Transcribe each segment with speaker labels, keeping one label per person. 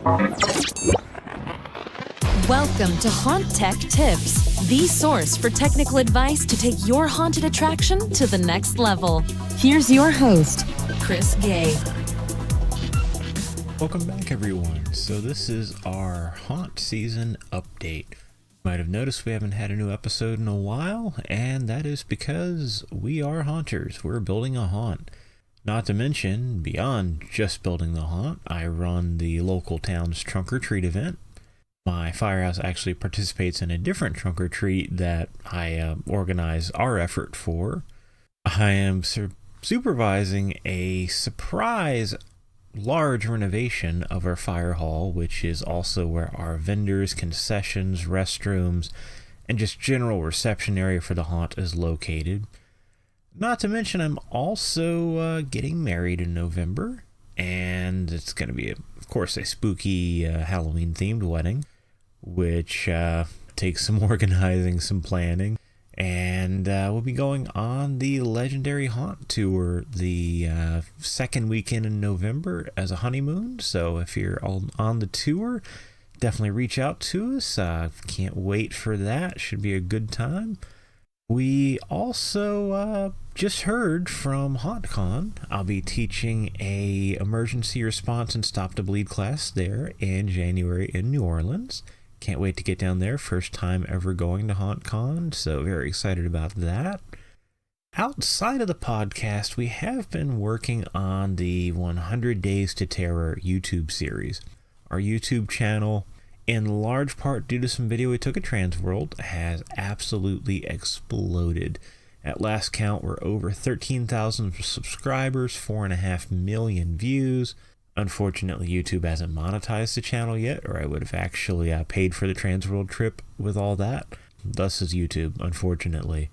Speaker 1: Welcome to Haunt Tech Tips, the source for technical advice to take your haunted attraction to the next level. Here's your host, Chris Gay.
Speaker 2: Welcome back, everyone. So this is our haunt season update. You might have noticed we haven't had a new episode in a while, and that is because we are haunters. We're building a haunt. Not to mention, beyond just building the haunt, I run the local town's trunk or treat event. My firehouse actually participates in a different trunk or treat that I organize our effort for. I am supervising a surprise large renovation of our fire hall, which is also where our vendors, concessions, restrooms, and just general reception area for the haunt is located. Not to mention, I'm also getting married in November, and it's going to be, of course, a spooky Halloween-themed wedding, which takes some organizing, some planning, and we'll be going on the legendary haunt tour the second weekend in November as a honeymoon. So if you're on the tour, definitely reach out to us. Can't wait for that. Should be a good time. We also just heard from HauntCon. I'll be teaching a emergency response and stop to bleed class there in January in New Orleans. Can't wait to get down there. First time ever going to HauntCon, so very excited about that. Outside of the podcast, we have been working on the 100 Days to Terror YouTube series. Our YouTube channel, in large part due to some video we took at Transworld, has absolutely exploded. At last count, we're over 13,000 subscribers, 4.5 million views. Unfortunately, YouTube hasn't monetized the channel yet, or I would have actually paid for the Transworld trip with all that. Thus is YouTube, unfortunately.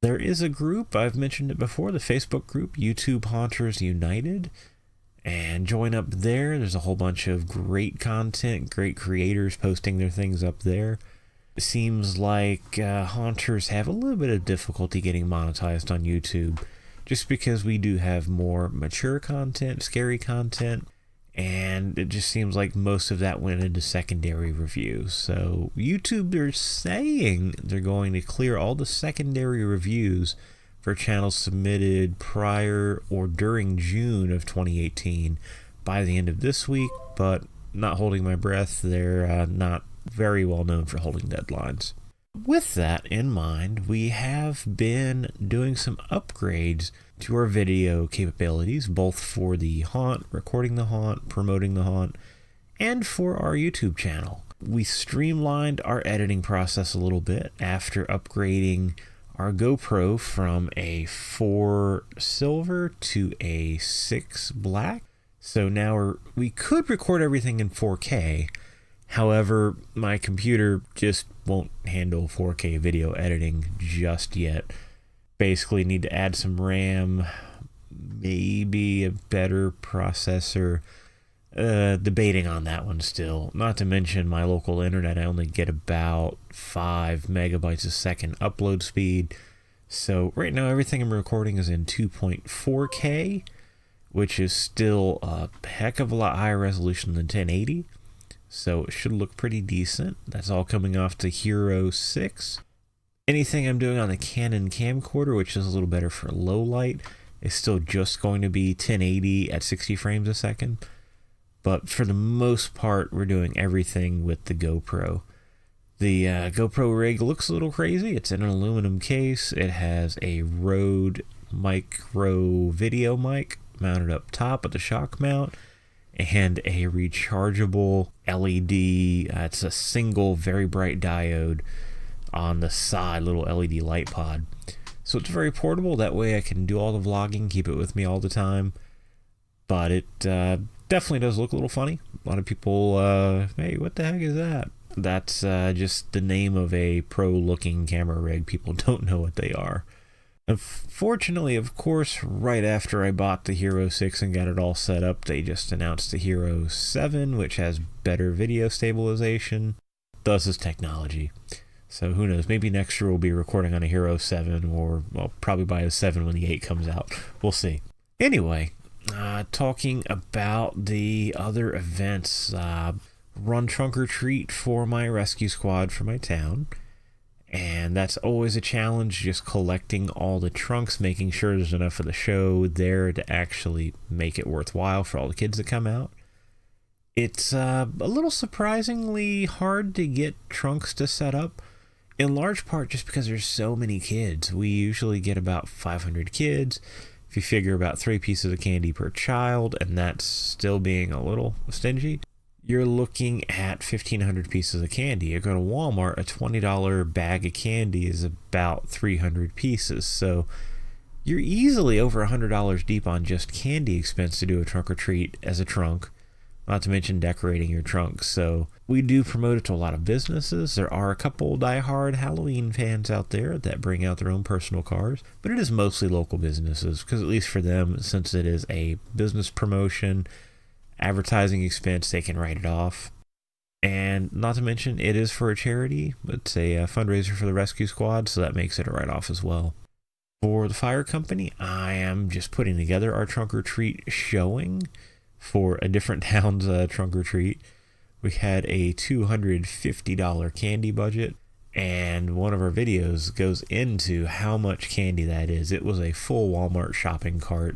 Speaker 2: There is a group, I've mentioned it before, the Facebook group, YouTube Haunters United. And join up there. There's a whole bunch of great content, great creators posting their things up there. It seems like haunters have a little bit of difficulty getting monetized on YouTube, just because we do have more mature content, scary content, and it just seems like most of that went into secondary reviews. So YouTube, they're saying they're going to clear all the secondary reviews for channels submitted prior or during June of 2018 by the end of this week, but not holding my breath. They're not very well known for holding deadlines. With that in mind, we have been doing some upgrades to our video capabilities, both for the haunt, recording the haunt, promoting the haunt, and for our YouTube channel. We streamlined our editing process a little bit after upgrading our GoPro from a 4 silver to a 6 black. So now we could record everything in 4K. However, my computer just won't handle 4K video editing just yet. Basically need to add some RAM, maybe a better processor. Debating on that one still. Not to mention my local internet, I only get about 5 megabytes a second upload speed. So right now everything I'm recording is in 2.4K, which is still a heck of a lot higher resolution than 1080. So it should look pretty decent. That's all coming off the Hero 6. Anything I'm doing on the Canon camcorder, which is a little better for low light, is still just going to be 1080 at 60 frames a second. But for the most part, we're doing everything with the GoPro. The GoPro rig looks a little crazy. It's in an aluminum case. It has a Rode micro video mic mounted up top with the shock mount, and a rechargeable LED. It's a single very bright diode on the side, little LED light pod. So it's very portable. That way I can do all the vlogging, keep it with me all the time. But it definitely does look a little funny. A lot of people, hey, what the heck is that? That's just the name of a pro-looking camera rig. People don't know what they are. Unfortunately, of course, right after I bought the Hero 6 and got it all set up, they just announced the Hero 7, which has better video stabilization. Thus is technology. So who knows, maybe next year we'll be recording on a Hero 7, or well, probably by a 7 when the 8 comes out. We'll see. Anyway, talking about the other events. Run trunk or treat for my rescue squad for my town. And that's always a challenge, just collecting all the trunks, making sure there's enough of the show there to actually make it worthwhile for all the kids that come out. It's a little surprisingly hard to get trunks to set up, in large part just because there's so many kids. We usually get about 500 kids. If you figure about 3 pieces of candy per child, and that's still being a little stingy, you're looking at 1,500 pieces of candy. You go to Walmart, a $20 bag of candy is about 300 pieces. So you're easily over $100 deep on just candy expense to do a trunk or treat as a trunk, not to mention decorating your trunk. So we do promote it to a lot of businesses. There are a couple diehard Halloween fans out there that bring out their own personal cars, but it is mostly local businesses because, at least for them, since it is a business promotion, advertising expense, they can write it off. And not to mention, it is for a charity. It's a fundraiser for the rescue squad, so that makes it a write-off as well. For the fire company, I am just putting together our trunk or treat showing for a different town's trunk or treat. We had a $250 candy budget, and one of our videos goes into how much candy that is. It was a full Walmart shopping cart.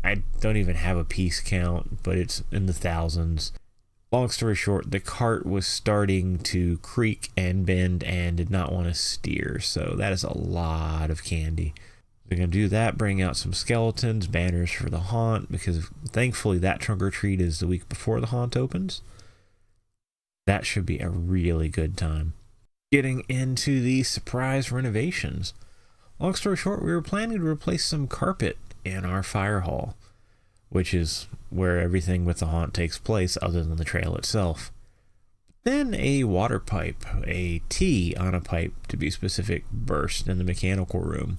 Speaker 2: I don't even have a piece count, but it's in the thousands. Long story short, the cart was starting to creak and bend and did not want to steer, so that is a lot of candy. We're going to do that, bring out some skeletons, banners for the haunt, because thankfully that trunk or treat is the week before the haunt opens. That should be a really good time. Getting into the surprise renovations. Long story short, we were planning to replace some carpet in our fire hall, which is where everything with the haunt takes place other than the trail itself. Then a water pipe, a T on a pipe to be specific, burst in the mechanical room.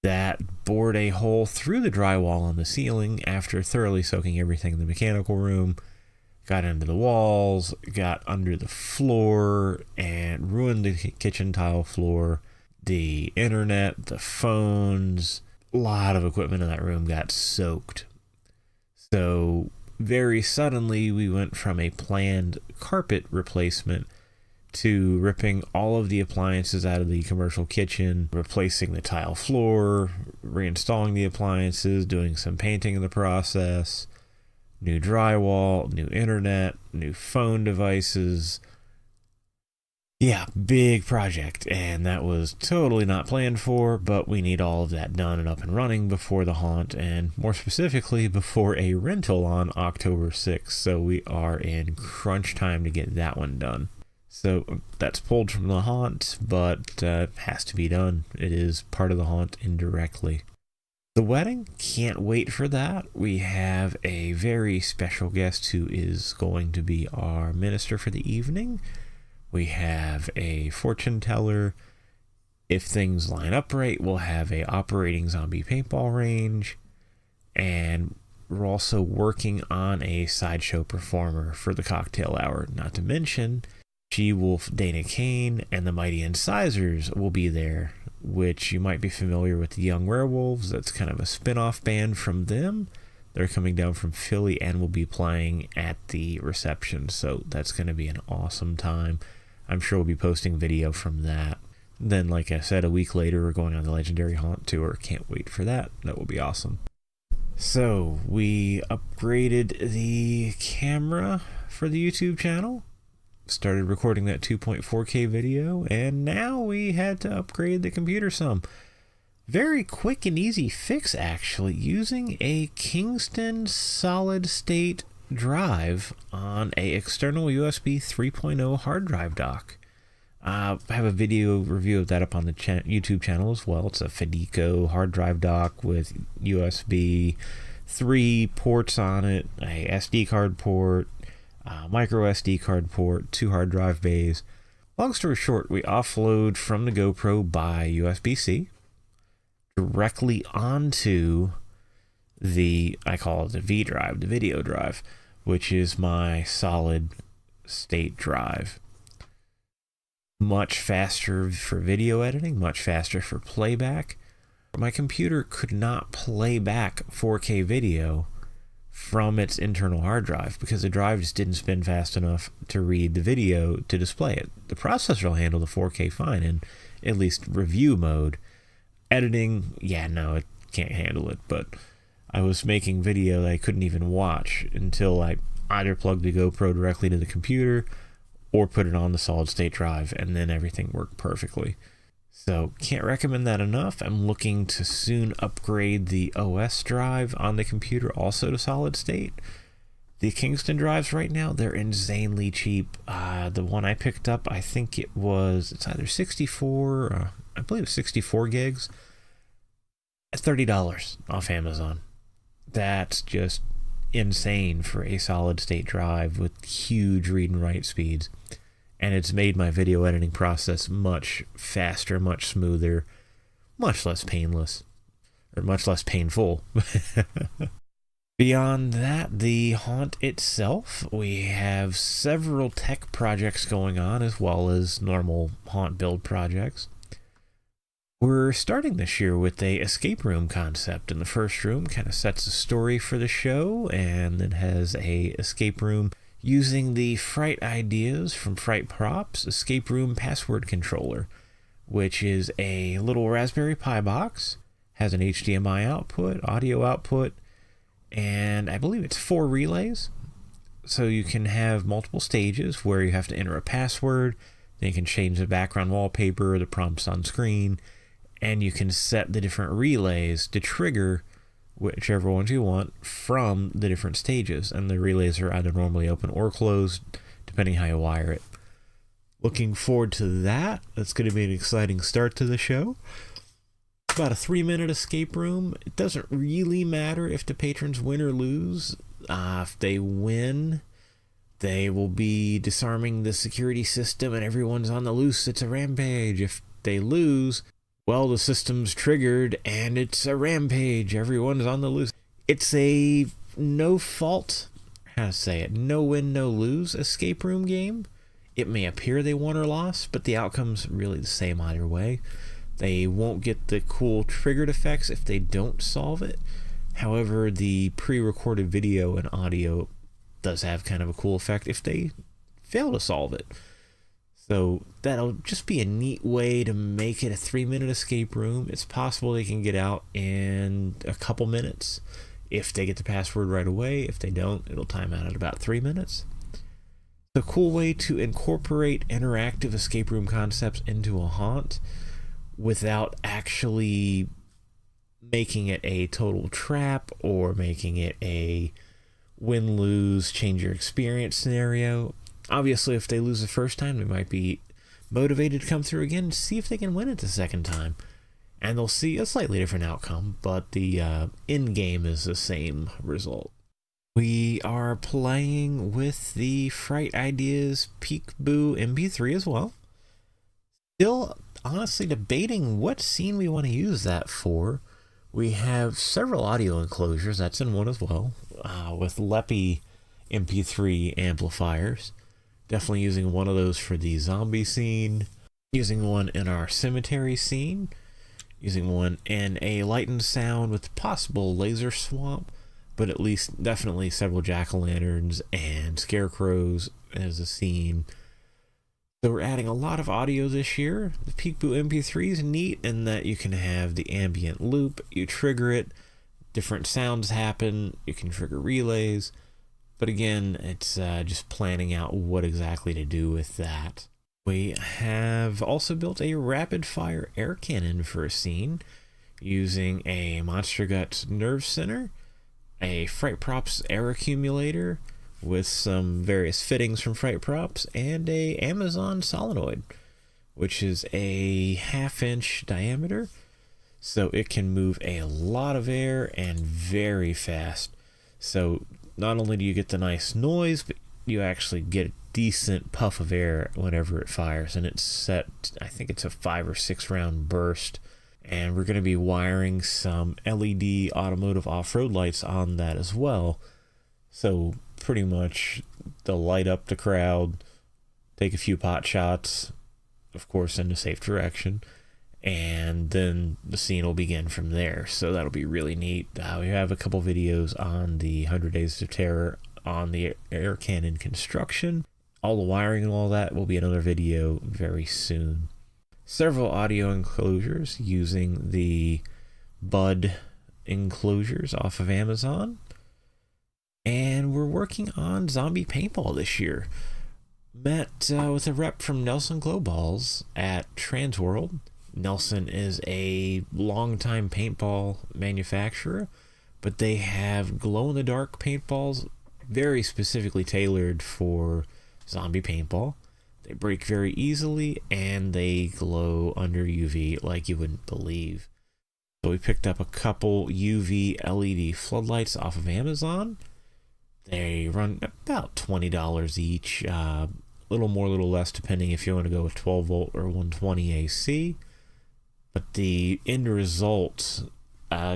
Speaker 2: That bored a hole through the drywall on the ceiling after thoroughly soaking everything in the mechanical room, got into the walls, got under the floor, and ruined the kitchen tile floor, the internet, the phones. A lot of equipment in that room got soaked. So very suddenly we went from a planned carpet replacement to ripping all of the appliances out of the commercial kitchen, replacing the tile floor, reinstalling the appliances, doing some painting in the process, new drywall, new internet, new phone devices. Yeah, big project, and that was totally not planned for, but we need all of that done and up and running before the haunt, and more specifically before a rental on October 6th, so we are in crunch time to get that one done. So that's pulled from the haunt, but has to be done. It is part of the haunt indirectly. The wedding, can't wait for that. We have a very special guest who is going to be our minister for the evening. We have a fortune teller. If things line up right, we'll have a operating zombie paintball range. And we're also working on a sideshow performer for the cocktail hour. Not to mention, She-Wolf Dana Kane and the Mighty Incisors will be there, which you might be familiar with the Young Werewolves. That's kind of a spin-off band from them. They're coming down from Philly and will be playing at the reception, so that's going to be an awesome time. I'm sure we'll be posting video from that. Then, like I said, a week later, we're going on the Legendary Haunt Tour. Can't wait for that. That will be awesome. So, we upgraded the camera for the YouTube channel. Started recording that 2.4K video, and now we had to upgrade the computer some. Very quick and easy fix, actually, using a Kingston solid state drive on a external USB 3.0 hard drive dock. I have a video review of that up on the YouTube channel as well. It's a Fideco hard drive dock with USB 3 ports on it, a SD card port, micro SD card port, 2 hard drive bays. Long story short, we offload from the GoPro by USB-C directly onto the, I call it the V drive, the video drive, which is my solid state drive. Much faster for video editing, much faster for playback. my computer could not play back 4K video from its internal hard drive because the drive just didn't spin fast enough to read the video to display it. The processor will handle the 4K fine in at least review mode. Editing, no, it can't handle it, but I was making video that I couldn't even watch until I either plugged the GoPro directly to the computer or put it on the solid state drive, and then everything worked perfectly. So can't recommend that enough. I'm looking to soon upgrade the OS drive on the computer also to solid state. The Kingston drives right now, they're insanely cheap. The one I picked up, I think it's either 64, I believe it's 64 gigs at $30 off Amazon. That's just insane for a solid state drive with huge read and write speeds. And it's made my video editing process much faster, much smoother, much less painless, or much less painful. Beyond that, the Haunt itself, we have several tech projects going on as well as normal Haunt build projects. We're starting this year with a escape room concept, and the first room kind of sets a story for the show, and it has a escape room using the Fright Ideas from Fright Props escape room password controller, which is a little Raspberry Pi box, has an HDMI output, audio output, and I believe it's 4 relays. So you can have multiple stages where you have to enter a password, then you can change the background wallpaper, the prompts on screen, and you can set the different relays to trigger whichever ones you want from the different stages. And the relays are either normally open or closed, depending how you wire it. Looking forward to that. That's going to be an exciting start to the show. About a 3-minute escape room. It doesn't really matter if the patrons win or lose. If they win, they will be disarming the security system and everyone's on the loose. It's a rampage. If they lose, well, the system's triggered and it's a rampage. Everyone's on the loose. It's a no win, no lose escape room game. It may appear they won or lost, but the outcome's really the same either way. They won't get the cool triggered effects if they don't solve it. However, the pre-recorded video and audio does have kind of a cool effect if they fail to solve it. So that'll just be a neat way to make it a 3-minute escape room. It's possible they can get out in a couple minutes if they get the password right away. If they don't, it'll time out at about 3 minutes. It's a cool way to incorporate interactive escape room concepts into a haunt without actually making it a total trap or making it a win-lose, change your experience scenario. Obviously, if they lose the first time, they might be motivated to come through again and see if they can win it the second time. And they'll see a slightly different outcome, but the end game is the same result. We are playing with the Fright Ideas Peekaboo MP3 as well. Still, honestly, debating what scene we want to use that for. We have several audio enclosures, that's in one as well, with Leppy MP3 amplifiers. Definitely using one of those for the zombie scene, using one in our cemetery scene, using one in a light and sound with possible laser swamp, but at least definitely several jack-o'-lanterns and scarecrows as a scene. So we're adding a lot of audio this year. The Peekaboo MP3 is neat in that you can have the ambient loop, you trigger it, different sounds happen, you can trigger relays. But again, it's just planning out what exactly to do with that. We have also built a rapid-fire air cannon for a scene using a Monster Guts nerve center, a Fright Props air accumulator with some various fittings from Fright Props, and a Amazon solenoid, which is a 1/2-inch diameter, so it can move a lot of air and very fast. So not only do you get the nice noise, but you actually get a decent puff of air whenever it fires. And it's set, I think it's a 5 or 6 round burst. And we're going to be wiring some LED automotive off-road lights on that as well. So pretty much they'll light up the crowd, take a few pot shots, of course in a safe direction, and then the scene will begin from there. So that'll be really neat. We have a couple videos on the 100 Days of Terror on the air cannon construction. All the wiring and all that will be another video very soon. Several audio enclosures using the Bud enclosures off of Amazon. And we're working on zombie paintball this year. Met with a rep from Nelson Glowballs at Transworld. Nelson is a longtime paintball manufacturer, but they have glow-in-the-dark paintballs very specifically tailored for zombie paintball. They break very easily, and they glow under UV like you wouldn't believe. So we picked up a couple UV LED floodlights off of Amazon. They run about $20 each, a little more, a little less, depending if you want to go with 12 volt or 120 AC. But the end result,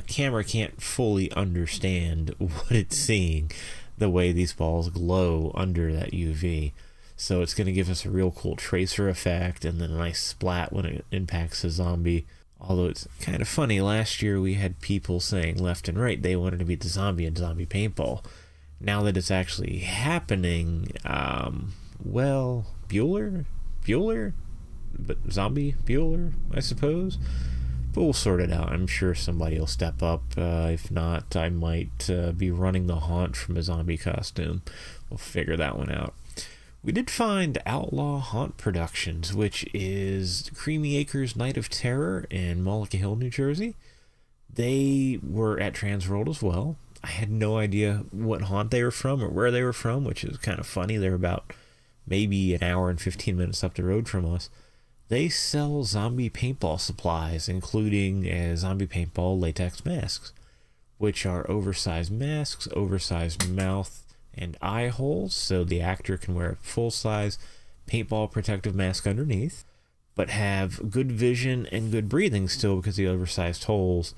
Speaker 2: camera can't fully understand what it's seeing, the way these balls glow under that UV. So it's going to give us a real cool tracer effect and then a nice splat when it impacts a zombie. Although it's kind of funny, last year we had people saying left and right they wanted to beat the zombie in zombie paintball. Now that it's actually happening, Bueller? But zombie Bueller, I suppose. But we'll sort it out. I'm sure somebody will step up. If not, I might be running the haunt from a zombie costume. We'll figure that one out. We did find Outlaw Haunt Productions, which is Creamy Acres Night of Terror in Mullica Hill, New Jersey. They were at Transworld as well. I had no idea what haunt they were from or where they were from, which is kind of funny. They're about maybe an hour and 15 minutes up the road from us. They sell zombie paintball supplies, including zombie paintball latex masks, which are oversized masks, oversized mouth and eye holes, so the actor can wear a full-size paintball protective mask underneath, but have good vision and good breathing still because of the oversized holes.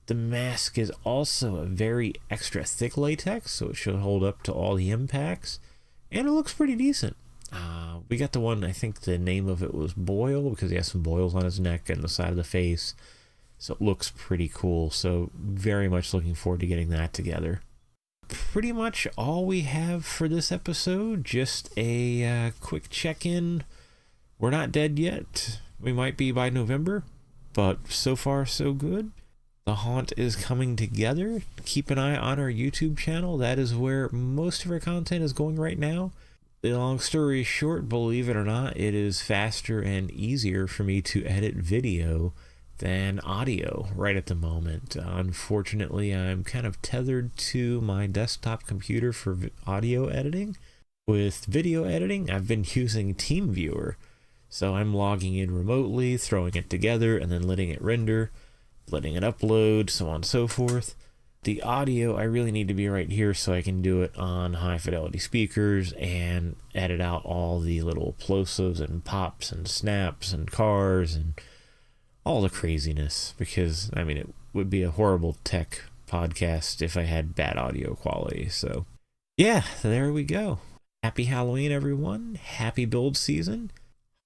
Speaker 2: The mask is also a very extra thick latex, so it should hold up to all the impacts, and it looks pretty decent. We got the one, I think the name of it was Boyle, because he has some boils on his neck and the side of the face, so it looks pretty cool. So very much looking forward to getting that together. Pretty much all we have for this episode, just a quick check-in. We're not dead yet. We might be by November, but so far so good. The haunt is coming together. Keep an eye on our YouTube channel. That is where most of our content is going right now. The long story short, believe it or not, it is faster and easier for me to edit video than audio right at the moment. Unfortunately, I'm kind of tethered to my desktop computer for audio editing. With video editing, I've been using TeamViewer. So I'm logging in remotely, throwing it together, and then letting it render, letting it upload, so on and so forth. The audio, I really need to be right here so I can do it on high fidelity speakers and edit out all the little plosives and pops and snaps and cars and all the craziness, because I mean it would be a horrible tech podcast if I had bad audio quality. So yeah, there we go. Happy Halloween, everyone. Happy build season.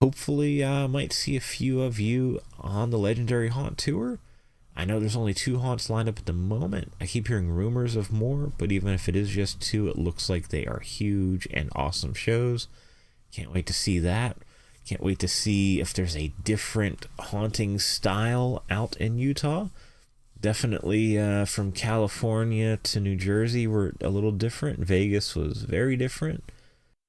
Speaker 2: Hopefully might see a few of you on the Legendary Haunt Tour. I know there's only 2 haunts lined up at the moment. I keep hearing rumors of more, but even if it is just 2, it looks like they are huge and awesome shows. Can't wait to see that. Can't wait to see if there's a different haunting style out in Utah. Definitely from California to New Jersey were a little different. Vegas was very different.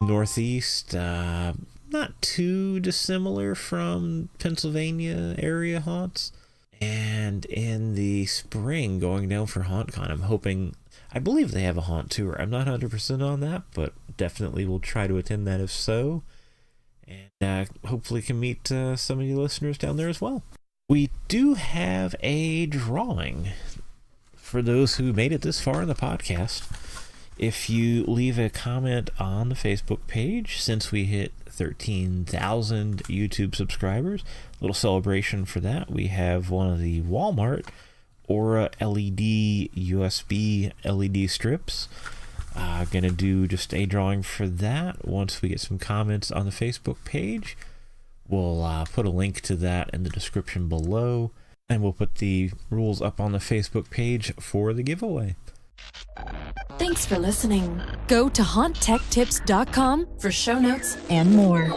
Speaker 2: Northeast, not too dissimilar from Pennsylvania area haunts. And in the spring, going down for HauntCon, I'm hoping, I believe they have a haunt tour. I'm not 100% on that, but definitely will try to attend that if so. And hopefully can meet some of you listeners down there as well. We do have a drawing for those who made it this far in the podcast. If you leave a comment on the Facebook page, since we hit 13,000 YouTube subscribers, a little celebration for that. We have one of the Walmart Aura LED USB LED strips. Gonna do just a drawing for that once we get some comments on the Facebook page. We'll put a link to that in the description below, and we'll put the rules up on the Facebook page for the giveaway.
Speaker 1: Thanks for listening. Go to haunttechtips.com for show notes and more.